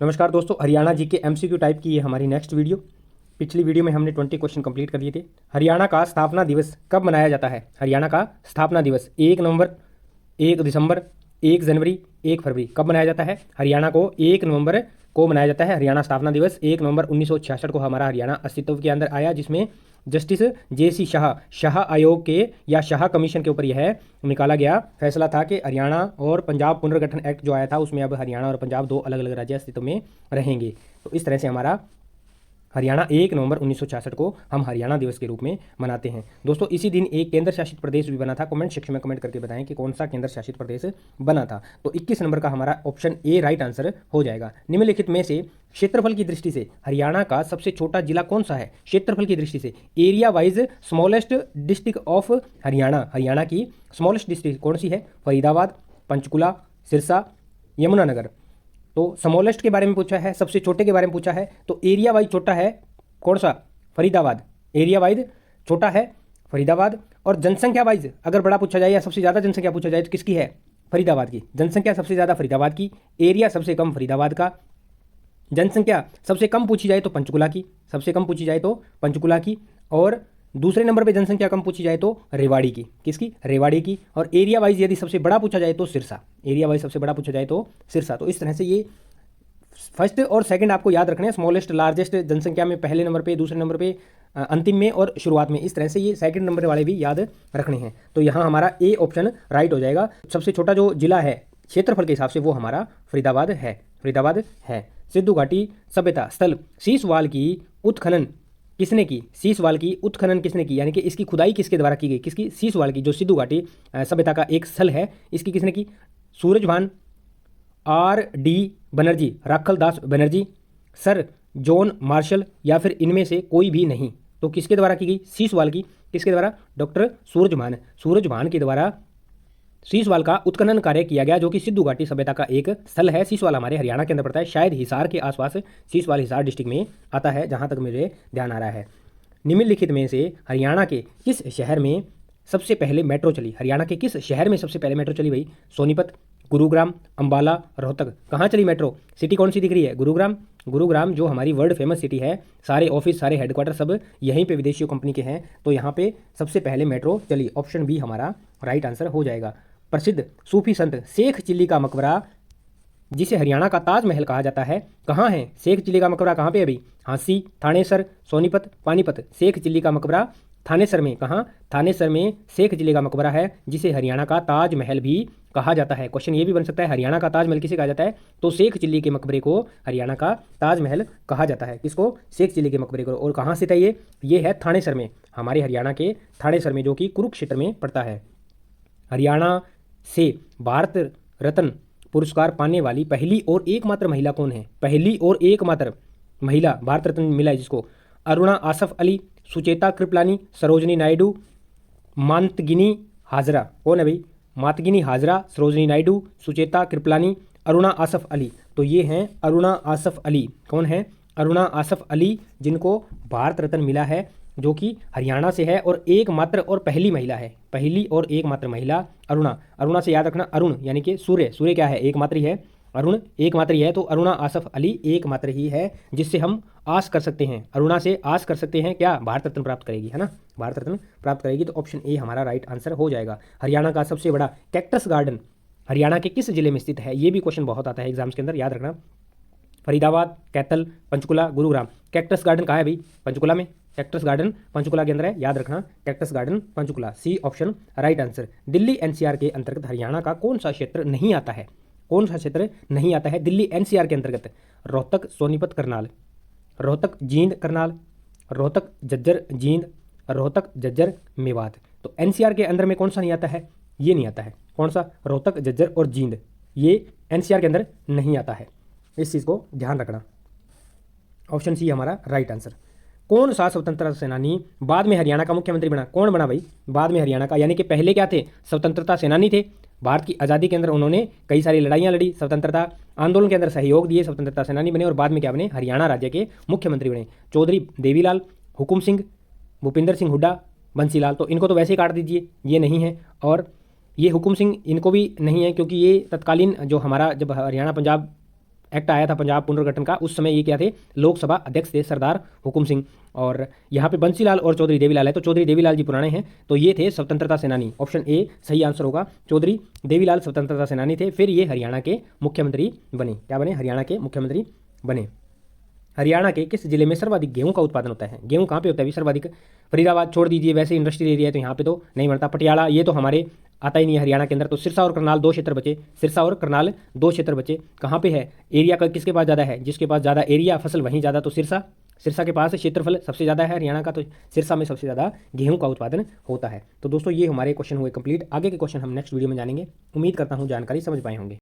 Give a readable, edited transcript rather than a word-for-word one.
नमस्कार दोस्तों, हरियाणा जी के एमसीक्यू टाइप की ये हमारी नेक्स्ट वीडियो। पिछली वीडियो में हमने 20 क्वेश्चन कंप्लीट कर दिए थे। हरियाणा का स्थापना दिवस कब मनाया जाता है? हरियाणा का स्थापना दिवस 1 नवंबर, 1 दिसंबर, 1 जनवरी, 1 फरवरी कब मनाया जाता है? हरियाणा को 1 नवंबर को मनाया जाता है। हरियाणा स्थापना दिवस 1 नवंबर 1966 को हमारा हरियाणा अस्तित्व के अंदर आया, जिसमें जस्टिस जेसी शाह आयोग के या शाह कमीशन के ऊपर यह निकाला गया फैसला था कि हरियाणा और पंजाब पुनर्गठन एक्ट जो आया था उसमें अब हरियाणा और पंजाब दो अलग अलग राज्य अस्तित्व में रहेंगे। तो इस तरह से हमारा हरियाणा 1 नवंबर 1966 को हम हरियाणा दिवस के रूप में मनाते हैं। दोस्तों, इसी दिन एक केंद्र शासित प्रदेश भी बना था। कमेंट सेक्शन में कमेंट करके बताएं कि कौन सा केंद्र शासित प्रदेश बना था। तो 21 नंबर का हमारा ऑप्शन ए राइट आंसर हो जाएगा। निम्नलिखित में से क्षेत्रफल की दृष्टि से हरियाणा का सबसे छोटा जिला कौन सा है? क्षेत्रफल की दृष्टि से area wise smallest district of Haryana, Haryana की स्मॉलेस्ट डिस्ट्रिक्ट कौन सी है? फरीदाबाद, पंचकुला, सिरसा, यमुनानगर। तो स्मॉलेस्ट के बारे में पूछा है, सबसे छोटे के बारे में पूछा है, तो एरिया वाइज छोटा है कौन सा? फरीदाबाद। एरिया वाइज छोटा है फरीदाबाद। और जनसंख्या वाइज अगर बड़ा पूछा जाए या सबसे ज़्यादा जनसंख्या पूछा जाए तो किसकी है? फरीदाबाद की। जनसंख्या सबसे ज़्यादा फरीदाबाद की, एरिया सबसे कम फरीदाबाद का। जनसंख्या सबसे कम पूछी जाए तो पंचकुला की, सबसे कम पूछी जाए तो पंचकुला की। और दूसरे नंबर पे जनसंख्या कम पूछी जाए तो रेवाड़ी की। किसकी? रेवाड़ी की। और एरिया वाइज यदि सबसे बड़ा पूछा जाए तो सिरसा। एरिया वाइज सबसे बड़ा पूछा जाए तो सिरसा। तो इस तरह से ये फर्स्ट और सेकंड आपको याद रखने हैं। स्मॉलेस्ट, लार्जेस्ट, जनसंख्या में पहले नंबर पे, दूसरे नंबर पे, अंतिम में और शुरुआत में। इस तरह से ये सेकंड नंबर वाले भी याद रखने हैं। तो यहाँ हमारा ए ऑप्शन राइट हो जाएगा। सबसे छोटा जो जिला है क्षेत्रफल के हिसाब से वो हमारा फरीदाबाद है। फरीदाबाद है। सिद्धू घाटी सभ्यता स्थल शीशवाल की उत्खनन किसने की? शीशवाल की उत्खनन किसने की? यानी कि इसकी खुदाई किसके द्वारा की गई? किसकी? शीशवाल की, जो सिद्धू घाटी सभ्यता का एक स्थल है, इसकी किसने की? सूरजभान, आर डी बनर्जी, राखल दास बनर्जी, सर जॉन मार्शल, या फिर इनमें से कोई भी नहीं। तो किसके द्वारा की गई? शीशवाल की। किसके द्वारा? डॉक्टर सूरजभान। सूरजभान के द्वारा शीशवाल का उत्खनन कार्य किया गया, जो कि सिद्धू घाटी सभ्यता का एक स्थल है। शीशवाल हमारे हरियाणा के अंदर पड़ता है, शायद हिसार के आसपास शीशवाल हिसार डिस्ट्रिक्ट में आता है, जहां तक मुझे ध्यान आ रहा है। निम्नलिखित में से हरियाणा के किस शहर में सबसे पहले मेट्रो चली? हरियाणा के किस शहर में सबसे पहले मेट्रो चली भाई? सोनीपत, गुरुग्राम, अंबाला, रोहतक। कहाँ चली मेट्रो? सिटी कौन सी दिख रही है? गुरुग्राम। गुरुग्राम जो हमारी वर्ल्ड फेमस सिटी है, सारे ऑफिस, सारे हेडक्वार्टर सब यहीं पे विदेशी कंपनी के हैं। तो यहाँ पे सबसे पहले मेट्रो चली। ऑप्शन बी हमारा राइट आंसर हो जाएगा। प्रसिद्ध सूफी संत शेख चिल्ली का मकबरा, जिसे हरियाणा का ताजमहल कहा जाता है, कहाँ है? शेख चिल्ली का मकबरा कहाँ पे है भाई? हांसी, थानेसर, सोनीपत, पानीपत। शेख चिल्ली का मकबरा थानेसर में। कहाँ? थानेसर में शेख चिल्ली का मकबरा है, जिसे हरियाणा का ताजमहल भी कहा जाता है। क्वेश्चन ये भी बन सकता है, हरियाणा का ताजमहल किसे कहा जाता है? तो शेख चिल्ली के मकबरे को हरियाणा का ताजमहल कहा जाता है। किसको? शेख चिल्ली के मकबरे को। और कहाँ स्थित है ये है थानेसर में, हमारे हरियाणा के थानेसर में, जो कि कुरुक्षेत्र में पड़ता है। हरियाणा से भारत रत्न पुरस्कार पाने वाली पहली और एकमात्र महिला कौन है? पहली और एकमात्र महिला भारत रत्न मिला है जिसको? अरुणा आसफ अली, सुचेता कृपलानी, सरोजनी नायडू, मातंगिनी हाजरा। कौन है भाई? मातंगिनी हाजरा, सरोजनी नायडू, सुचेता कृपलानी, अरुणा आसफ अली। तो ये हैं अरुणा आसफ अली। कौन है? अरुणा आसफ अली, जिनको भारत रत्न मिला है, जो कि हरियाणा से है और एकमात्र और पहली महिला है। पहली और एकमात्र महिला अरुणा। अरुणा से याद रखना, अरुण यानी कि सूर्य। सूर्य क्या है? एकमात्र ही है। अरुण एकमात्र ही है, तो अरुणा आसफ अली एकमात्र ही है, जिससे हम आस कर सकते हैं, अरुणा से आस कर सकते हैं क्या? भारत रत्न प्राप्त करेगी, है ना? भारत रत्न प्राप्त करेगी। तो ऑप्शन ए हमारा राइट आंसर हो जाएगा। हरियाणा का सबसे बड़ा कैक्टस गार्डन हरियाणा के किस जिले में स्थित है? ये भी क्वेश्चन बहुत आता है एग्जाम्स के अंदर, याद रखना। फरीदाबाद, कैथल, पंचकुला, गुरुग्राम। कैक्टस गार्डन कहाँ है भाई? पंचकुला में। कैक्टस गार्डन पंचकुला के अंदर है, याद रखना। Cactus garden Panchkula, C option right answer. Delhi NCR के अंतर्गत हरियाणा का कौन सा क्षेत्र नहीं आता है? कौन सा क्षेत्र नहीं आता है दिल्ली एनसीआर के अंतर्गत? रोहतक, सोनीपत, करनाल, रोहतक, जींद, करनाल, रोहतक, झज्जर, जींद, रोहतक, झज्जर, मेवात। तो एनसीआर के अंदर में कौन सा नहीं आता है? ये नहीं आता है। कौन सा? रोहतक, झज्जर और जींद, ये एनसीआर के अंदर नहीं आता है। इस चीज़ को ध्यान रखना। ऑप्शन सी हमारा राइट आंसर। कौन सा स्वतंत्रता सेनानी बाद में हरियाणा का मुख्यमंत्री बना? कौन बना भाई बाद में हरियाणा का? यानी कि पहले क्या थे? स्वतंत्रता सेनानी थे। भारत की आज़ादी के अंदर उन्होंने कई सारी लड़ाइयाँ लड़ी, स्वतंत्रता आंदोलन के अंदर सहयोग दिए, स्वतंत्रता सेनानी बने, और बाद में क्या बने? हरियाणा राज्य के मुख्यमंत्री बने। चौधरी देवीलाल, हुकुम सिंह, भूपिंदर सिंह हुड्डा, बंसीलाल। तो इनको तो वैसे ही काट दीजिए, ये नहीं है। और ये हुकुम सिंह, इनको भी नहीं है, क्योंकि ये तत्कालीन जो हमारा जब हरियाणा पंजाब एक्ट आया था पंजाब पुनर्गठन का, उस समय ये क्या थे, लोकसभा अध्यक्ष थे सरदार हुकुम सिंह। और यहाँ पे बंसीलाल और चौधरी देवीलाल है, तो चौधरी देवीलाल जी पुराने हैं, तो ये थे स्वतंत्रता सेनानी। ऑप्शन ए सही आंसर होगा, चौधरी देवीलाल स्वतंत्रता सेनानी थे। फिर ये हरियाणा के मुख्यमंत्री बने। क्या बने? हरियाणा के मुख्यमंत्री बने। हरियाणा के किस जिले में सर्वाधिक गेहूं का उत्पादन होता है? गेहूं कहाँ पे होता है सर्वाधिक? फरीदाबाद छोड़ दीजिए, वैसे इंडस्ट्रियल एरिया है तो यहाँ पे तो नहीं बनता। पटियाला ये तो हमारे आता ही नहीं है हरियाणा के अंदर। तो सिरसा और करनाल 2 क्षेत्र बचे, सिरसा और करनाल 2 क्षेत्र बचे। कहाँ पे है एरिया का, किसके पास ज़्यादा है? जिसके पास ज़्यादा एरिया फसल वहीं ज़्यादा, तो सिरसा, सिरसा के पास क्षेत्रफल सबसे ज़्यादा है हरियाणा का, तो सिरसा में सबसे ज़्यादा गेहूं का उत्पादन होता है। तो दोस्तों ये हमारे क्वेश्चन हुए कंप्लीट। आगे के क्वेश्चन हम नेक्स्ट वीडियो में जानेंगे। उम्मीद करता हूँ जानकारी समझ पाए होंगे।